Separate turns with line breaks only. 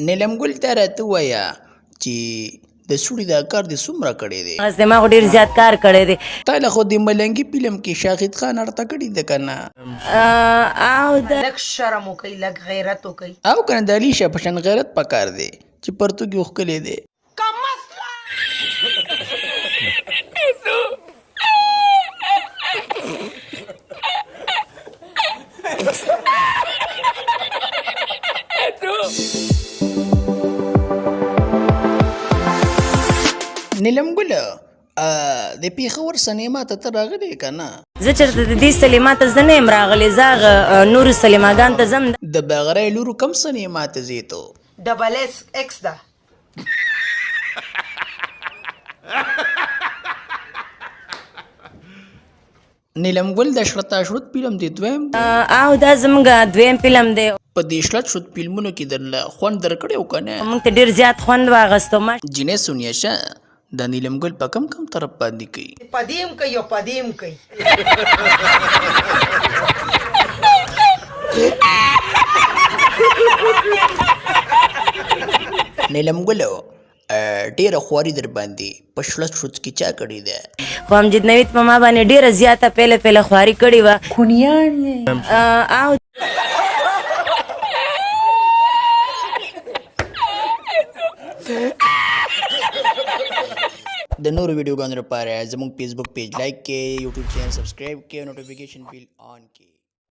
نیلم ګل ته راته ووایه چې د سوړي دا کار دې څومره کړی دی؟
ما خو ډېر زیات کار کړی دی.
تا له خو د ملنګي فلم کې شاهد خان ارته کړي ده که نه؟
او
لږ شرم وکړئ لږ غیرت وکړئ
او که نه د علیشه په شان غیرت پکار دی چې پرتوګ یې ښکلی دی. نیلم ګله د پېښور سینما ته ته راغلی که نه؟
زه چېرته د دې سینما ته زه نه یم راغلی، زه هغه نورو سینماګانو ته ځم.
د بغرۍ لورو کم سینما ته ځې ته؟
ډبل ایس ایکس ده.
نیلم ګل د شرطا شروط فلم دی دویم دی
او دا زموږ دویم فلم دی.
په دې شلت شروط فلمونو کې درله خوند درکړی و که نه؟
موږ ته ډېر زیات خوند واخیستو.
جینۍ سونیاشه د نیلم ګل په کم طرف باندې کوي؟
پدیم کوي او پدیم کوي.
نیلم ګلو ډېره خواري در باندې په شلت شروط کې چا کړې ده؟
خو امجد نوید په ما باندې ډېره زیاته پیله خواري کړې وه.
خونیان یې
او
د نورو ویډیوګانو لپاره زموږ فیسبوک پیج لایک کړئ، یوټیوب چینل سبسکرایب کړئ او نوټیفیکیشن بیل آن کړئ.